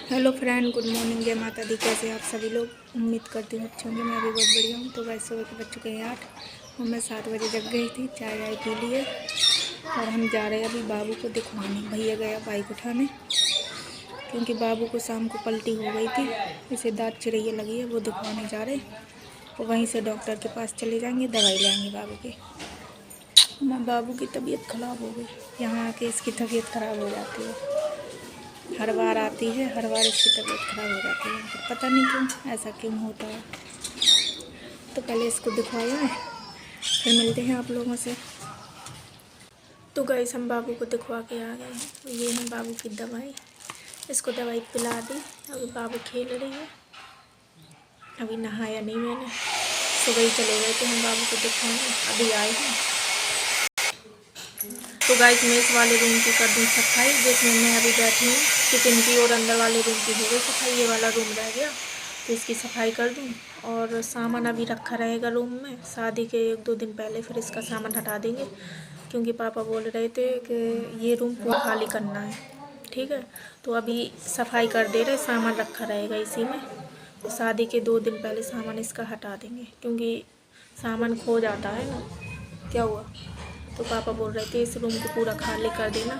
Hello friend, good morning, जय माता दी। कैसे आप सभी लोग? उम्मीद करती हूँ अच्छे होंगे। मैं भी बहुत बढ़िया हूँ। तो वैसे सुबह के बज चुके हैं 8 और मैं 7 बजे जग गई थी, चाय वाय पी लिए और हम जा रहे हैं अभी बाबू को दिखवाने। भैया गया बाइक उठाने क्योंकि बाबू को शाम को पलटी हो गई थी, इसे दांत चिरैया लगी है, वो दिखवाने जा रहे और वहीं से डॉक्टर के पास चले जाएंगे, दवाई लाएंगे बाबू की। बाबू की तबीयत ख़राब हो गई, यहाँ आके इसकी तबीयत ख़राब हो जाती है। हर बार आती है, हर बार इसकी तबीयत ख़राब हो जाती है, पता नहीं क्यों, ऐसा क्यों होता है। तो पहले इसको दिखवाया है, फिर मिलते हैं आप लोगों से। तो गाइस, हम बाबू को दिखवा के आ गए हैं। ये है बाबू की दवाई, इसको दवाई पिला दी। अभी बाबू खेल रही है, अभी नहाया नहीं मैंने, सुबह ही चले गए थे हम बाबू को दिखवाने, अभी आए हैं। तो गाइस, मैं इस वाले रूम की कर दूँ सफाई, जिसमें मैं अभी बैठी हूँ। किचन की और अंदर वाले रूम की हो गई सफाई, ये वाला रूम रह गया, तो इसकी सफाई कर दूँ। और सामान अभी रखा रहेगा रूम में, शादी के 1-2 दिन पहले फिर इसका सामान हटा देंगे, क्योंकि पापा बोल रहे थे कि ये रूम पूरा खाली करना है। ठीक है, तो अभी सफाई कर दे रहे, सामान रखा रहेगा इसी में। तो शादी के 2 दिन पहले सामान इसका हटा देंगे, क्योंकि सामान खो जाता है ना। क्या हुआ? तो पापा बोल रहे थे इस रूम को पूरा खाली कर देना,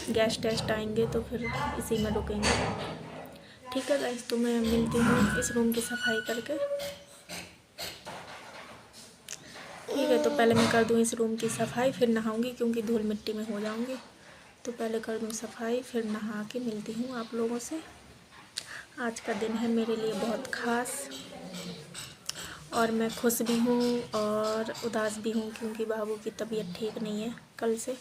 गेस्ट टेस्ट आएंगे तो फिर इसी में रुकेंगे। ठीक है गाइस, तो मैं मिलती हूँ इस रूम की सफाई करके। ठीक है, तो पहले मैं कर दूँ इस रूम की सफाई, फिर नहाऊंगी, क्योंकि धूल मिट्टी में हो जाऊंगी। तो पहले कर दूँ सफाई, फिर नहा के मिलती हूँ आप लोगों से। आज का दिन है मेरे लिए बहुत ख़ास और मैं खुश भी हूँ और उदास भी हूँ, क्योंकि बाबू की तबीयत ठीक नहीं है कल से,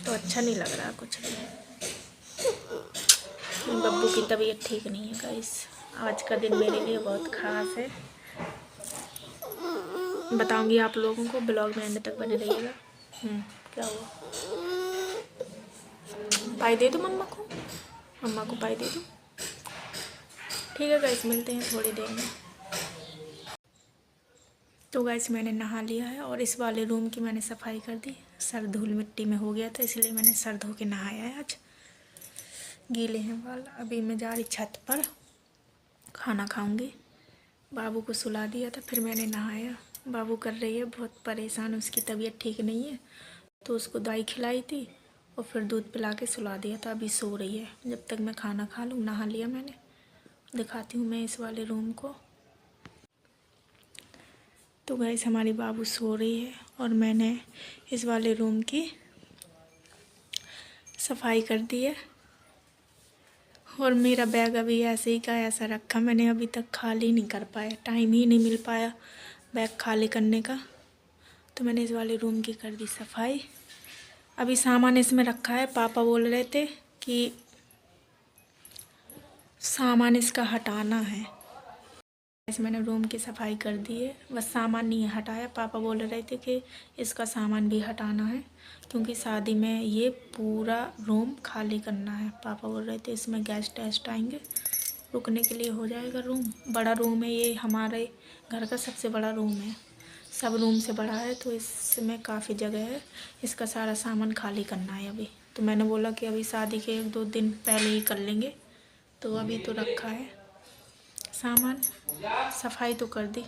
तो अच्छा नहीं लग रहा कुछ भी। बब्बू की तबीयत ठीक नहीं है गाइस। आज का दिन मेरे लिए बहुत ख़ास है, बताऊंगी आप लोगों को, ब्लॉग में एंड तक बने रहिएगा। क्या हुआ? पाई दे दो मम्मा को पाई दे दो। ठीक है गाइस, मिलते हैं थोड़ी देर में। तो गाइस, मैंने नहा लिया है और इस वाले रूम की मैंने सफाई कर दी। सर धूल मिट्टी में हो गया था, इसलिए मैंने सर धो के नहाया है। आज गीले हैं बाल। अभी मैं जा रही छत पर, खाना खाऊंगी। बाबू को सुला दिया था, फिर मैंने नहाया। बाबू कर रही है बहुत परेशान, उसकी तबीयत ठीक नहीं है, तो उसको दवाई खिलाई थी और फिर दूध पिला के सुला दिया था। अभी सो रही है, जब तक मैं खाना खा लूँ। नहा लिया मैंने, दिखाती हूँ मैं इस वाले रूम को। तो गाइस, हमारी बाबू सो रही है और मैंने इस वाले रूम की सफाई कर दी है। और मेरा बैग अभी ऐसे ही का ऐसा रखा, मैंने अभी तक खाली नहीं कर पाया, टाइम ही नहीं मिल पाया बैग खाली करने का। तो मैंने इस वाले रूम की कर दी सफाई। अभी सामान इसमें रखा है, पापा बोल रहे थे कि सामान इसका हटाना है। मैंने रूम की सफाई कर दी है, बस सामान नहीं हटाया। पापा बोल रहे थे कि इसका सामान भी हटाना है, क्योंकि शादी में ये पूरा रूम खाली करना है। पापा बोल रहे थे इसमें गेस्ट टेस्ट आएंगे, रुकने के लिए हो जाएगा रूम। बड़ा रूम है ये, हमारे घर का सबसे बड़ा रूम है, सब रूम से बड़ा है, तो इसमें काफ़ी जगह है। इसका सारा सामान खाली करना है अभी। तो मैंने बोला कि अभी शादी के 1-2 दिन पहले ही कर लेंगे, तो अभी तो रखा है सामान, सफाई तो कर दी।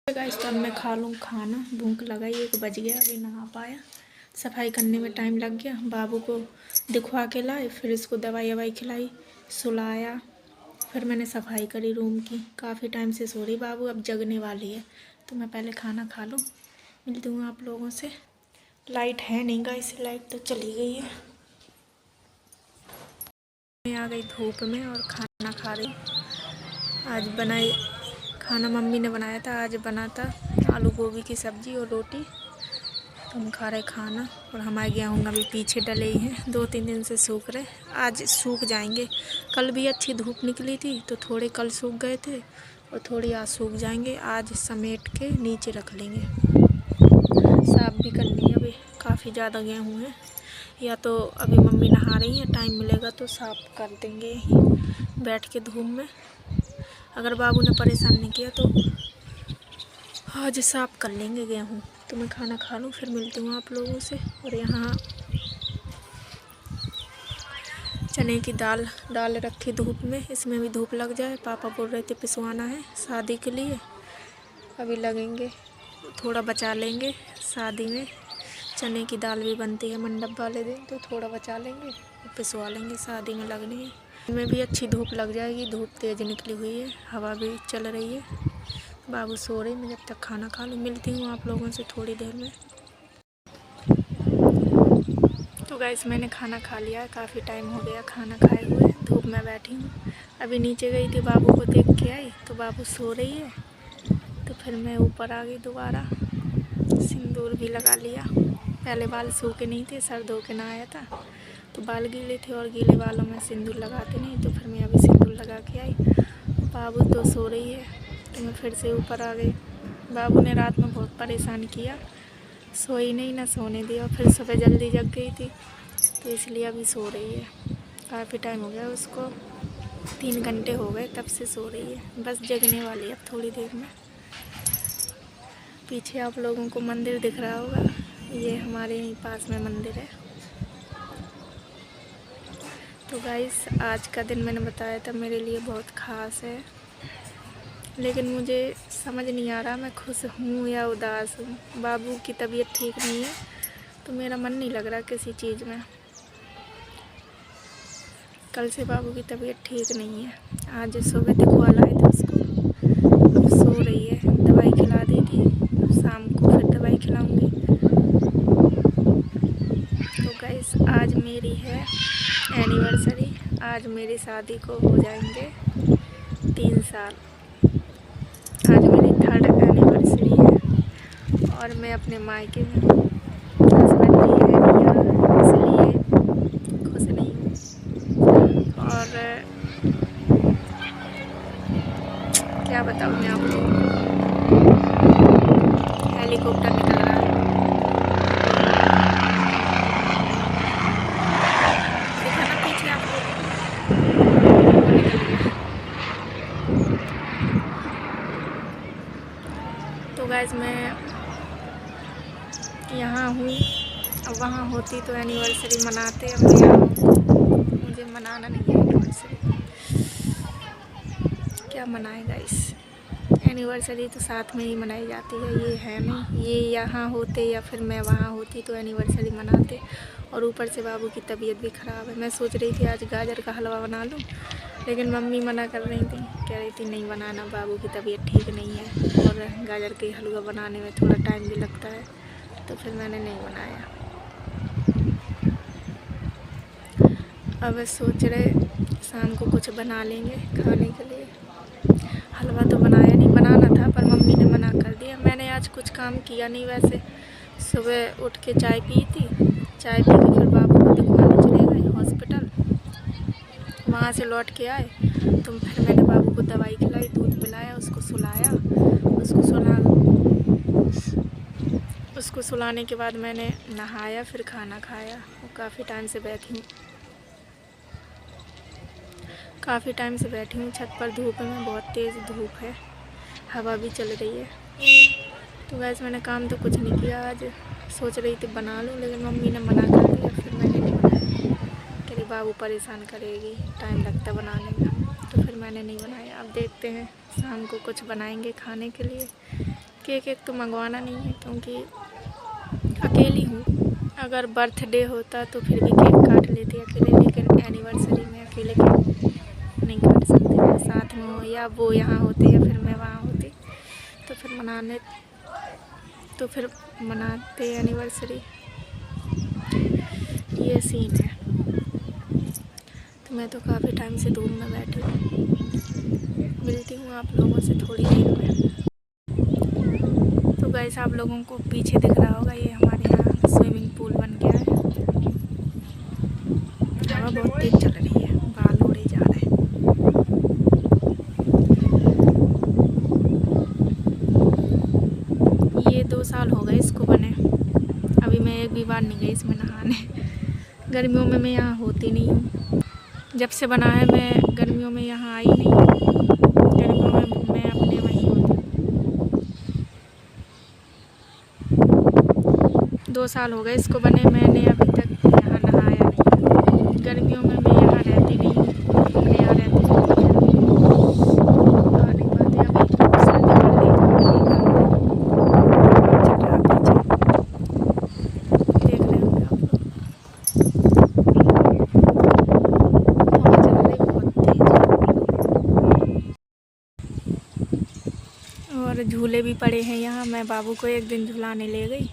गाइस, तब मैं खा लूँ खाना, भूख लगाई, 1 बज गया, अभी नहा पाया। सफाई करने में टाइम लग गया। बाबू को दिखवा के लाए, फिर इसको दवाई ववाई खिलाई, सुलाया, फिर मैंने सफाई करी रूम की। काफ़ी टाइम से सो रही बाबू, अब जगने वाली है, तो मैं पहले खाना खा लूँ, मिलती हूँ आप लोगों से। लाइट है नहीं गाइस, लाइट तो चली गई है। मैं आ गई धूप में और खाना खा रही। आज बनाई खाना मम्मी ने बनाया था, आज बना था आलू गोभी की सब्ज़ी और रोटी। तो हम खा रहे खाना, और हमारे गेहूँ अभी पीछे डले ही हैं, 2-3 दिन से सूख रहे, आज सूख जाएंगे। कल भी अच्छी धूप निकली थी, तो थोड़े कल सूख गए थे और थोड़ी आज सूख जाएंगे। आज समेट के नीचे रख लेंगे, साफ़ भी करनी है। अभी काफ़ी ज़्यादा गेहूँ है, या तो अभी मम्मी नहा रही हैं, टाइम मिलेगा तो साफ़ कर देंगे यहीं बैठ के धूप में। अगर बाबू ने परेशान नहीं किया तो आज साफ़ कर लेंगे गेहूँ। तो मैं खाना खा लूँ, फिर मिलती हूँ आप लोगों से। और यहाँ चने की दाल डाल रखी धूप में, इसमें भी धूप लग जाए। पापा बोल रहे थे पिसवाना है शादी के लिए, अभी लगेंगे, थोड़ा बचा लेंगे शादी में। चने की दाल भी बनती है मंडप वाले दिन, तो थोड़ा बचा लेंगे, पिसवा लेंगे, शादी में लगनी है। इनमें भी अच्छी धूप लग जाएगी, धूप तेज़ निकली हुई है, हवा भी चल रही है। बाबू सो रहे, मैं जब तक खाना खा लूँ। मिलती हूँ आप लोगों से थोड़ी देर में। तो गाइस मैंने खाना खा लिया है, काफ़ी टाइम हो गया खाना खाए हुए, धूप में बैठी हूँ। अभी नीचे गई थी, बाबू को देख के आई तो बाबू सो रही है, तो फिर मैं ऊपर आ गई दोबारा। सिंदूर भी लगा लिया, पहले बाल सूखे नहीं थे, सर धो के नहाया था तो बाल गीले थे, और गीले बालों में सिंदूर लगाते नहीं, तो फिर मैं अभी सिंदूर लगा के आई। बाबू तो सो रही है, तो मैं फिर से ऊपर आ गई। बाबू ने रात में बहुत परेशान किया, सोई नहीं, ना सोने दिया, फिर सुबह जल्दी जग गई थी, तो इसलिए अभी सो रही है। काफ़ी टाइम हो गया उसको, 3 घंटे हो गए तब से सो रही है, बस जगने वाली है अब थोड़ी देर में। पीछे आप लोगों को मंदिर दिख रहा होगा, ये हमारे यहीं पास में मंदिर है। तो गाइस आज का दिन मैंने बताया था मेरे लिए बहुत ख़ास है, लेकिन मुझे समझ नहीं आ रहा मैं खुश हूँ या उदास हूँ। बाबू की तबीयत ठीक नहीं है, तो मेरा मन नहीं लग रहा किसी चीज़ में। कल से बाबू की तबीयत ठीक नहीं है, आज सुबह दिखवा लाए थे उसको, अब सो रही है, दवाई खिला दी थी, शाम को फिर दवाई खिलाऊंगी। तो गाइस आज मेरी है एनिवर्सरी, आज मेरी शादी को हो जाएंगे 3 साल। आज मेरी 3rd एनिवर्सरी है, और मैं अपने मायके में हूँ, हस्बैंड भी है नहीं यहाँ, इसलिए खुश नहीं हूँ। और क्या बताऊँ मैं आप लोगों को, हेलीकॉप्टर निकल रहा है, दिखा ना पीछे आप लोग, निकल गया। तो गाइस मैं यहाँ हूँ, अब वहाँ होती तो एनिवर्सरी मनाते, अब मैं यहाँ हूँ, मुझे मनाना नहीं है एनिवर्सरी। क्या मनाए गाइस, एनिवर्सरी तो साथ में ही मनाई जाती है, ये है नहीं, ये यहाँ होते या फिर मैं वहाँ होती तो एनिवर्सरी मनाते। और ऊपर से बाबू की तबीयत भी ख़राब है। मैं सोच रही थी आज गाजर का हलवा बना लूँ, लेकिन मम्मी मना कर रही थी, कह रही थी नहीं बनाना, बाबू की तबीयत ठीक नहीं है, और गाजर के हलवा बनाने में थोड़ा टाइम भी लगता है, तो फिर मैंने नहीं बनाया। अब सोच रहे शाम को कुछ बना लेंगे खाने के लिए। हलवा तो बनाया नहीं, बनाना था पर मम्मी ने मना कर दिया। मैंने आज कुछ काम किया नहीं वैसे, सुबह उठ के चाय पी थी, चाय पी के फिर बाबू को दिखवाने चले गए हॉस्पिटल, वहाँ से लौट के आए तो फिर मैंने बाबू को दवाई खिलाई, दूध पिलाया, उसको सुलाया, उसको सुलाने के बाद मैंने नहाया, फिर खाना खाया। वो काफ़ी टाइम से बैठी हूँ छत पर, धूप में, बहुत तेज़ धूप है, हवा भी चल रही है। तो वैसे मैंने काम तो कुछ नहीं किया आज, सोच रही थी बना लूँ, लेकिन मम्मी ने मना कर दिया, फिर मैंने नहीं बनाया। कह रही बाबू परेशान करेगी, टाइम लगता बनाने में, तो फिर मैंने नहीं बनाया। अब देखते हैं शाम को कुछ बनाएंगे खाने के लिए। केक एक तो मंगवाना नहीं है क्योंकि अकेली हूँ, अगर बर्थडे होता तो फिर भी केक काट लेती अकेले, लेकिन एनिवर्सरी में अकेले केक नहीं काट सकते, साथ में हो, या वो यहाँ होते या फिर मैं वहाँ होती, तो फिर मनाते एनिवर्सरी। ये सीन है। तो मैं तो काफ़ी टाइम से धूप में बैठी हूँ, मिलती हूँ आप लोगों से थोड़ी देर में। तो गाइस आप लोगों को पीछे दिख रहा होगा, ये हमारे यहाँ स्विमिंग पूल बन गया है, हवा बहुत तेज चल रही है, बाल उड़े जा रहे हैं। ये 2 साल हो गए इसको बने, अभी मैं एक भी बार नहीं गई इसमें नहाने। गर्मियों में मैं यहाँ होती नहीं हूँ, जब से बना है मैं गर्मियों में यहाँ आई नहीं हूँ, गर्मियों में मैं अपने वहीं होती हूँ। 2 साल हो गए इसको बने, मैंने अभी तक यहाँ नहाया नहीं। गर्मियों में मैं यहाँ और झूले भी पड़े हैं यहाँ। मैं बाबू को एक दिन झुलाने ले गई,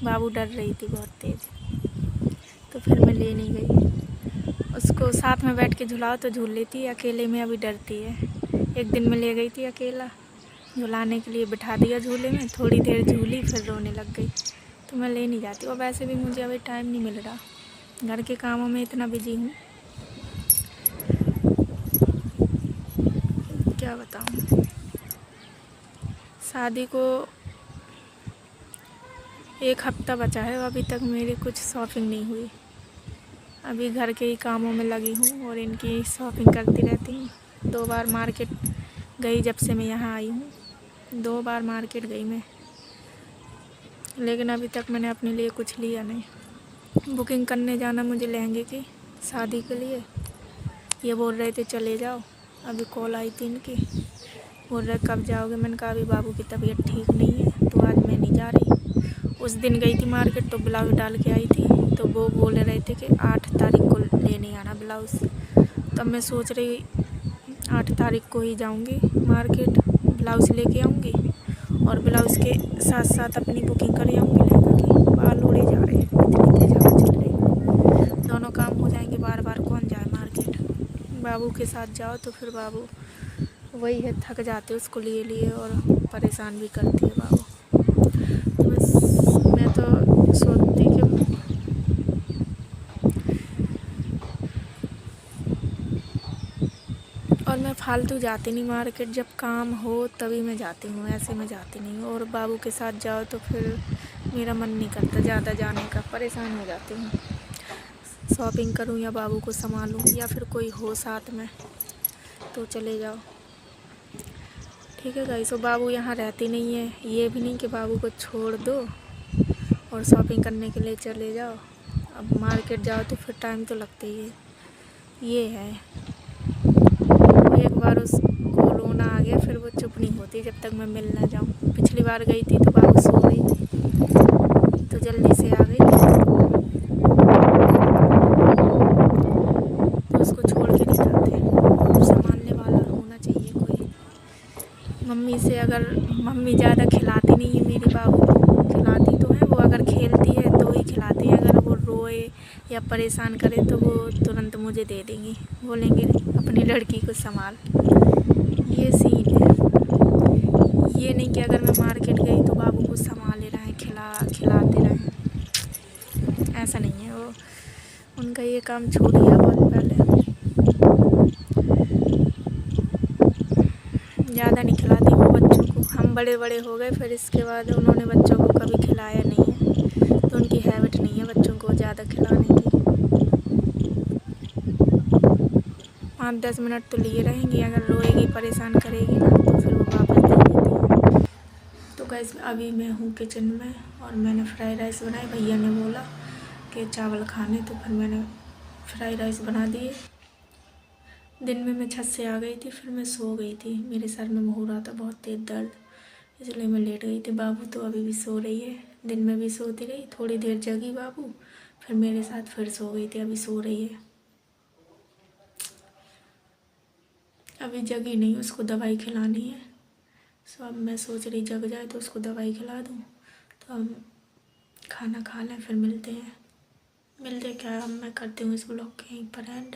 बाबू डर रही थी बहुत तेज़, तो फिर मैं ले नहीं गई उसको। साथ में बैठ के झुलाओ तो झूल लेती है, अकेले में अभी डरती है। एक दिन मैं ले गई थी अकेला झुलाने के लिए, बिठा दिया झूले में, थोड़ी देर झूली फिर रोने लग गई, तो मैं ले नहीं जाती। और वैसे भी मुझे अभी टाइम नहीं मिल रहा, घर के कामों में इतना बिजी हूँ, क्या बताऊँ। शादी को 1 हफ्ता बचा है, अभी तक मेरी कुछ शॉपिंग नहीं हुई। अभी घर के ही कामों में लगी हूँ और इनकी शॉपिंग करती रहती हूँ। 2 बार मार्केट गई जब से मैं यहाँ आई हूँ, 2 बार मार्केट गई मैं, लेकिन अभी तक मैंने अपने लिए कुछ लिया नहीं। बुकिंग करने जाना मुझे लहंगे की शादी के लिए, ये बोल रहे थे चले जाओ। अभी कॉल आई थी इनकी, बोल रहे कब जाओगे। मैंने कहा अभी बाबू की तबीयत ठीक नहीं है तो आज मैं नहीं जा रही। उस दिन गई थी मार्केट तो ब्लाउज़ डाल के आई थी, तो वो बोल रहे थे कि 8 तारीख को लेने आना ब्लाउज़। तब मैं सोच रही 8 तारीख को ही जाऊंगी मार्केट, ब्लाउज़ लेके आऊँगी और ब्लाउज़ के साथ साथ अपनी बुकिंग कर आऊँगी लहंगा की। बाल उड़े जा रहे हैं, इतनी तेज हवा चल रही, दोनों काम हो जाएंगे। बार बार कौन जाए मार्केट, बाबू के साथ जाओ तो फिर बाबू वही है, थक जाते उसको लिए लिए और परेशान भी करती है बाबू। तो बस मैं तो सोचती कि और मैं फालतू जाती नहीं मार्केट, जब काम हो तभी मैं जाती हूँ, ऐसे मैं जाती नहीं हूँ। और बाबू के साथ जाओ तो फिर मेरा मन नहीं करता ज़्यादा जाने का, परेशान हो जाती हूँ। शॉपिंग करूँ या बाबू को संभालूँ या फिर कोई हो साथ में तो चले जाओ, ठीक है गाइस। तो बाबू यहाँ रहती नहीं है, ये भी नहीं कि बाबू को छोड़ दो और शॉपिंग करने के लिए चले जाओ। अब मार्केट जाओ तो फिर टाइम तो लगता ही है, ये है। एक बार उसको रोना आ गया, फिर वो चुप नहीं होती जब तक मैं मिल ना जाऊँ। पिछली बार गई थी तो बाबू सो रही थी तो जल्दी से आ गई, तो उसको छोड़ के नहीं जाते, संभालने वाला होना चाहिए कोई। मम्मी से अगर मम्मी ज़्यादा खिलाती नहीं है मेरी बाबू को, खिलाती तो है वो, अगर खेलती है तो ही खिलाती है। अगर वो रोए या परेशान करे तो वो तुरंत मुझे दे देंगी, बोलेंगे अपनी लड़की को संभाल, ये सीन है। ये नहीं कि अगर मैं मार्केट गई तो बाबू को संभाले रहें, खिलाते रहें, ऐसा नहीं है। वो उनका ये काम छूट गया बहुत पहले, ज़्यादा नहीं खिलाती वो बच्चों को। हम बड़े बड़े हो गए, फिर इसके बाद उन्होंने बच्चों को कभी खिलाया नहीं है, तो उनकी हैबिट नहीं है बच्चों को ज़्यादा खिलाने की। 5-10 मिनट तो लिए रहेंगी, अगर रोएगी परेशान करेगी ना तो फिर वो वापस दे देती है। तो गाइस अभी मैं हूँ किचन में और मैंने फ्राइड राइस बनाए। भैया ने बोला कि चावल खाने, तो फिर मैंने फ्राइड राइस बना दिए। दिन में मैं छत से आ गई थी, फिर मैं सो गई थी, मेरे सर में हो रहा था बहुत तेज़ दर्द, इसलिए मैं लेट गई थी। बाबू तो अभी भी सो रही है, दिन में भी सोती रही, थोड़ी देर जगी बाबू, फिर मेरे साथ फिर सो गई थी, अभी सो रही है। अभी जगी नहीं, उसको दवाई खिलानी है, सो अब मैं सोच रही जग जाए तो उसको दवाई खिला दूँ, तो हम खाना खा लें, फिर मिलते क्या हम। मैं करती हूँ इस ब्लॉग के यहीं पर एंड।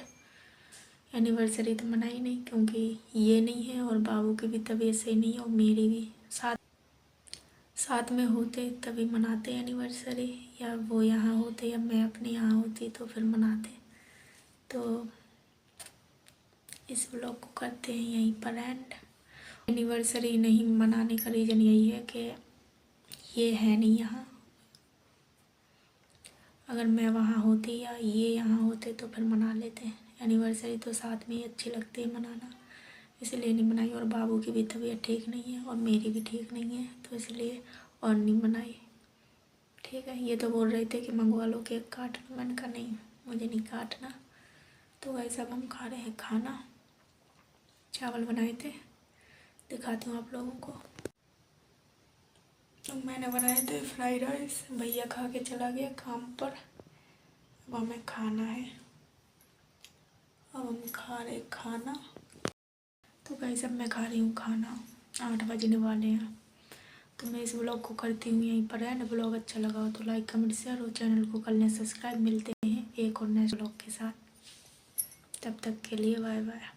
एनिवर्सरी तो मनाई नहीं क्योंकि ये नहीं है और बाबू की भी तबीयत सही नहीं है और मेरी भी, साथ में होते तभी मनाते एनिवर्सरी, या वो यहाँ होते या मैं अपने यहाँ होती तो फिर मनाते। तो इस ब्लॉग को करते हैं यहीं पर एंड। एनिवर्सरी नहीं मनाने का रीज़न यही है कि ये है नहीं यहाँ, अगर मैं वहाँ होती या ये यहाँ होते तो फिर मना लेते। एनिवर्सरी तो साथ में ही अच्छी लगती है मनाना, इसलिए नहीं मनाई। और बाबू की भी तबीयत ठीक नहीं है और मेरी भी ठीक नहीं है, तो इसलिए और नहीं मनाई, ठीक है। ये तो बोल रहे थे कि मंगवा लो केक काट लो, मैंने कहा नहीं मुझे नहीं काटना। तो वैसे अब हम खा रहे हैं खाना, चावल बनाए थे, दिखाती हूँ आप लोगों को। तो मैंने बनाए थे फ्राइड राइस, भैया खा के चला गया काम पर, अब हमें खाना है, अब हम खा रहे खाना। तो गाइस अब मैं खा रही हूँ खाना, 8 बजने वाले हैं। तो मैं इस ब्लॉग को करती हूँ यहीं पर है ना। ब्लॉग अच्छा लगा हो तो लाइक कमेंट शेयर और चैनल को कर लें सब्सक्राइब। मिलते हैं एक और नेक्स्ट ब्लॉग के साथ, तब तक के लिए बाय बाय।